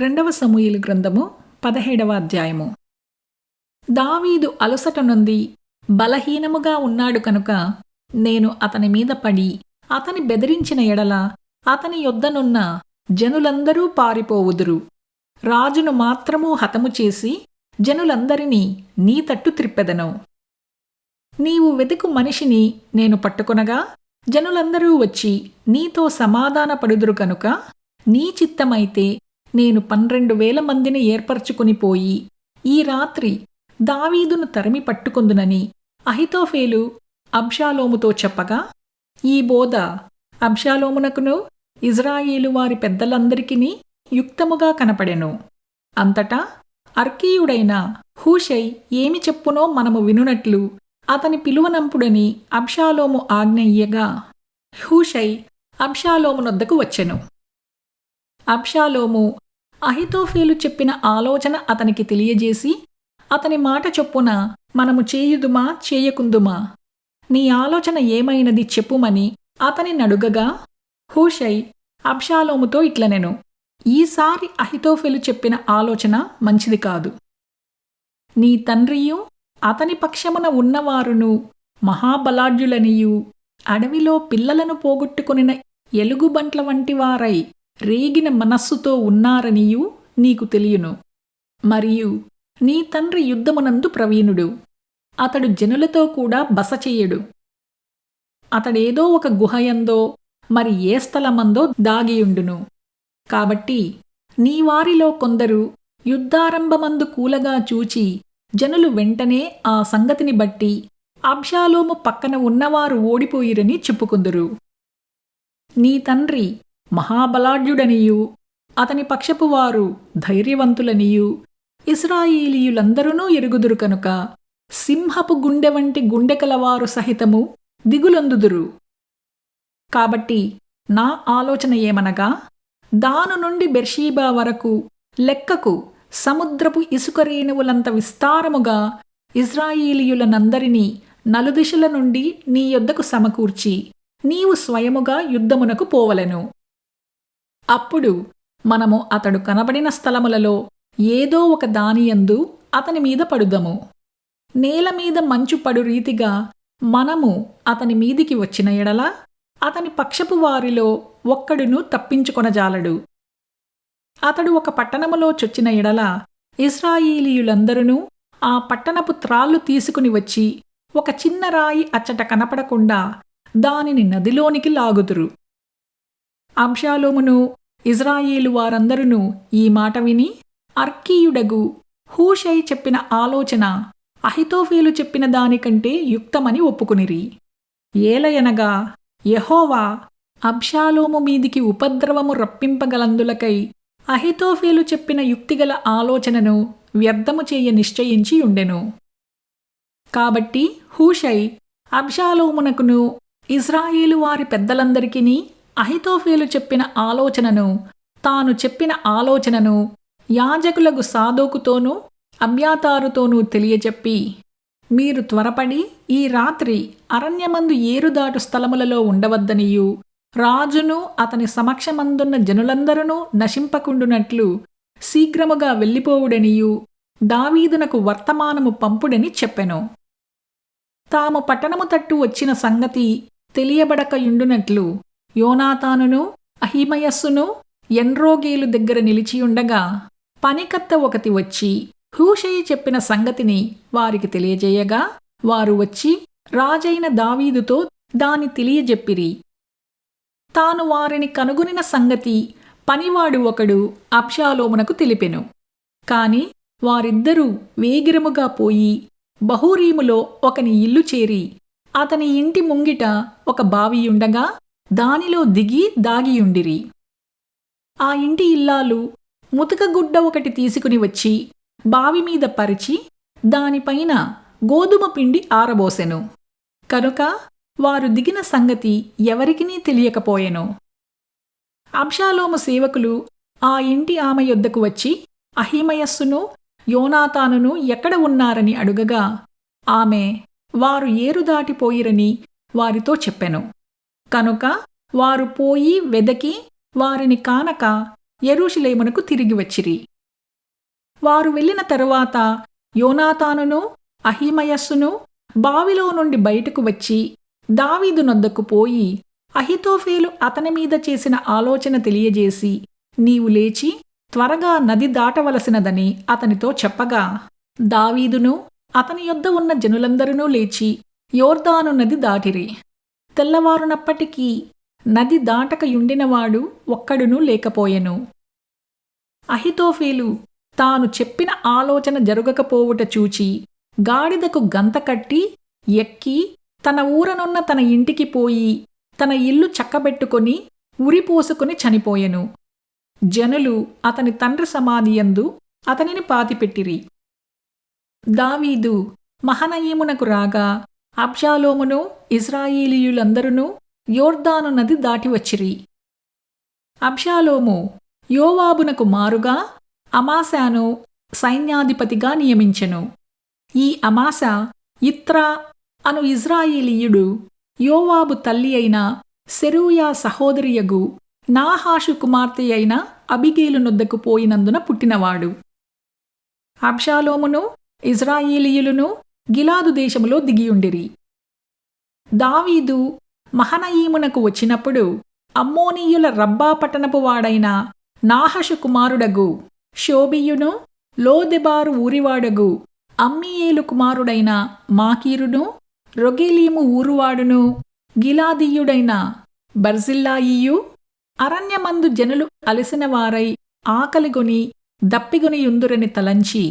రెండవ సమూయేలు గ్రంథము 17వ అధ్యాయము. దావీదు అలసట నొంది బలహీనముగా ఉన్నాడు కనుక నేను అతని మీద పడి అతని బెదిరించిన ఎడల అతని యొద్దనున్న జనులందరూ పారిపోవుదురు. రాజును మాత్రము హతము చేసి జనులందరినీ నీ తట్టు త్రిప్పెదను. నీవు వెతుకు మనిషిని నేను పట్టుకొనగా జనులందరూ వచ్చి నీతో సమాధానపడుదురు కనుక నీ చిత్తమైతే నేను 12,000 మందిని ఏర్పరచుకుని పోయి ఈ రాత్రి దావీదును తరిమి పట్టుకొందునని అహితోఫేలు అబ్షాలోముతో చెప్పగా, ఈ బోధ అబ్షాలోమునకును ఇజ్రాయేలు వారి పెద్దలందరికీ యుక్తముగా కనపడెను. అంతటా అర్కీయుడైన హూషై ఏమి చెప్పునో మనము వినునట్లు అతని పిలువనంపుడని అబ్షాలోము ఆజ్ఞ ఇయ్యగా హూషై అబ్షాలోమునొద్దకు వచ్చెను. అబ్షాలోము అహితోఫేలు చెప్పిన ఆలోచన అతనికి తెలియజేసి, అతని మాట చొప్పున మనము చేయుదుమా చేయకుందుమా, నీ ఆలోచన ఏమైనది చెప్పుమని అతని నడుగగా, హూషై అబ్షాలోముతో ఇట్లనెను, ఈసారి అహితోఫేలు చెప్పిన ఆలోచన మంచిది కాదు. నీ తండ్రియు అతని పక్షమున ఉన్నవారును మహాబలాఢ్యులనియు అడవిలో పిల్లలను పోగొట్టుకొనిన ఎలుగుబంట్ల వంటి వారై రేగిన మనస్సుతో ఉన్నారనియూ నీకు తెలియను. మరియు నీ తండ్రి యుద్ధమునందు ప్రవీణుడు, అతడు జనులతో కూడా బస చెయ్యడు. అతడేదో ఒక గుహయందో మరి ఏ స్థలమందో దాగియుండును. కాబట్టి నీ వారిలో కొందరు యుద్ధారంభమందు కూలగా చూచి జనులు వెంటనే ఆ సంగతిని బట్టి అబ్షాలోము పక్కన ఉన్నవారు ఓడిపోయిరని చెప్పుకుందురు. నీ తండ్రి మహాబలాఢ్యుడనియూ అతని పక్షపు వారు ధైర్యవంతులనియూ ఇశ్రాయేలీయులందరూ ఎరుగుదురు కనుక సింహపు గుండె వంటి గుండెకలవారు సహితము దిగులొందుదురు. కాబట్టి నా ఆలోచన ఏమనగా, దాను నుండి బెర్షీబా వరకు లెక్కకు సముద్రపు ఇసుక రేణువులంత విస్తారముగా ఇశ్రాయేలీయులనందరినీ నలుదిశల నుండి నీ యొద్దకు సమకూర్చి నీవు స్వయముగా యుద్ధమునకు పోవలెను. అప్పుడు మనము అతడు కనబడిన స్థలములలో ఏదో ఒక దానియందు అతని మీద పడుదము. నేలమీద మంచు పడు రీతిగా మనము అతని మీదికి వచ్చిన ఎడల అతని పక్షపు వారిలో ఒక్కడును తప్పించుకొనజాలడు. అతడు ఒక పట్టణములో చొచ్చిన ఎడల ఇశ్రాయేలీయులందరూ ఆ పట్టణపు త్రాళ్ళు తీసుకుని వచ్చి ఒక చిన్న రాయి అచ్చట కనపడకుండా దానిని నదిలోనికి లాగుదురు. అబ్షాలోమును ఇజ్రాయేలు వారందరూ ఈ మాట విని అర్కీయుడగు హూషై చెప్పిన ఆలోచన అహితోఫేలు చెప్పిన దానికంటే యుక్తమని ఒప్పుకునిరి. ఏలయనగా యెహోవా అబ్షాలోము మీదికి ఉపద్రవము రప్పింపగలందులకై అహితోఫేలు చెప్పిన యుక్తిగల ఆలోచనను వ్యర్థము చేయ నిశ్చయించి ఉండెను. కాబట్టి హూషై అబ్షాలోమునకును ఇజ్రాయేలు వారి పెద్దలందరికీ అహితోఫేలు చెప్పిన ఆలోచనను, తాను చెప్పిన ఆలోచనను యాజకులగు సాదోకుతోనూ అబ్యాతారుతోనూ తెలియజెప్పి, మీరు త్వరపడి ఈ రాత్రి అరణ్యమందు ఏరుదాటు స్థలములలో ఉండవద్దనియూ రాజును అతని సమక్షమందున్న జనులందరూ నశింపకుండునట్లు శీఘ్రముగా వెళ్ళిపోవుడనియూ దావీదునకు వర్తమానము పంపుడని చెప్పెను. తాము పట్టణము తట్టు వచ్చిన సంగతి తెలియబడకయుండునట్లు యోనాతానును అహిమయస్సును ఎన్రోగేలు దగ్గర నిలిచియుండగా పనికత్త ఒకటి వచ్చి హూషై చెప్పిన సంగతిని వారికి తెలియజేయగా, వారు వచ్చి రాజైన దావీదుతో దాని తెలియజెప్పిరి. తాను వారిని కనుగొనిన సంగతి పనివాడు ఒకడు అబ్షాలోమునకు తెలిపెను. కాని వారిద్దరూ వేగిరముగా పోయి బహూరీములో ఒకని ఇల్లు చేరి అతని ఇంటి ముంగిట ఒక బావియుండగా దానిలో దిగి దాగియుండిరి. ఆ ఇంటి ఇల్లాలు ముతకగుడ్డ ఒకటి తీసుకుని వచ్చి బావిమీద పరిచి దానిపైన గోధుమ పిండి ఆరబోసెను. కనుక వారు దిగిన సంగతి ఎవరికినీ తెలియకపోయెను. అబ్షాలోము సేవకులు ఆ ఇంటి ఆమె యొద్దకు వచ్చి అహిమయస్సును యోనాతానును ఎక్కడ ఉన్నారని అడుగగా ఆమె వారు ఏరుదాటిపోయిరని వారితో చెప్పెను. కనుక వారు పోయి వెదకి వారిని కానక యెరూషలేమునకు తిరిగి వచ్చిరి. వారు వెళ్ళిన తరువాత యోనాతానును అహీమయస్సును బావిలో నుండి బయటకు వచ్చి దావీదు నొద్దకు పోయి అహీతోఫెలు అతని మీద చేసిన ఆలోచన తెలియజేసి, నీవు లేచి త్వరగా నది దాటవలసినదని అతనితో చెప్పగా, దావీదును అతని యొద్ద ఉన్న జనులందరూ లేచి యోర్దాను నది దాటిరి. తెల్లవారునప్పటికీ నది దాటకయుండినవాడు ఒక్కడునూ లేకపోయెను. అహీతోఫెలు తాను చెప్పిన ఆలోచన జరుగకపోవుట చూచి గాడిదకు గంత కట్టి ఎక్కి తన ఊరనున్న తన ఇంటికి పోయి తన ఇల్లు చక్కబెట్టుకొని ఉరిపోసుకుని చనిపోయెను. జనులు అతని తండ్రి సమాధియందు అతనిని పాతిపెట్టిరి. దావీదు మహనయీమునకు రాగా అబ్షాలోమును ఇశ్రాయేలీయులందరూ యోర్దాను నది దాటివచ్చిరి. అబ్షాలోము యోవాబునకు మారుగా అమాశాను సైన్యాధిపతిగా నియమించెను. ఈ అమాశా ఇత్రా అను ఇశ్రాయేలీయుడు యోవాబు తల్లి అయిన సెరూయా సహోదరియగు నాహాషు కుమార్తె అయిన అబిగేలు నొద్దకు పోయినందున పుట్టినవాడు. అబ్షాలోమును ఇశ్రాయేలీయులను గిలాదు దేశములో దిగియుండిరి. దావీదు మహనయీమునకు వచ్చినప్పుడు అమ్మోనీయుల రబ్బా పట్టణపు వాడైన నాహషు కుమారుడగు షోబియును లోదెబారు ఊరివాడగు అమ్మీయేలు కుమారుడైన మాకీరును రొగెలీము ఊరువాడును గిలాదీయుడైన బర్జిల్లాయియు అరణ్యమందు జనులు అలసినవారై ఆకలిగొని దప్పిగొనియుందురని తలంచి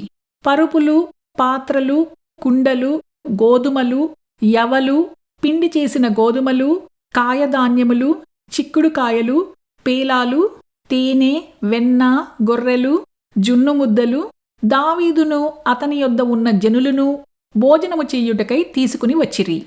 పరుపులు, పాత్రలు, కుండలు, గోధుమలు, యవలు, పిండి చేసిన గోధుమలు, కాయధాన్యములు, చిక్కుడుకాయలు, పేలాలు, తేనె, వెన్న, గొర్రెలు, జున్ను ముద్దలు దావీదును అతని యొద్ద ఉన్న జనులను భోజనము చెయ్యుటకై తీసుకుని వచ్చిరి.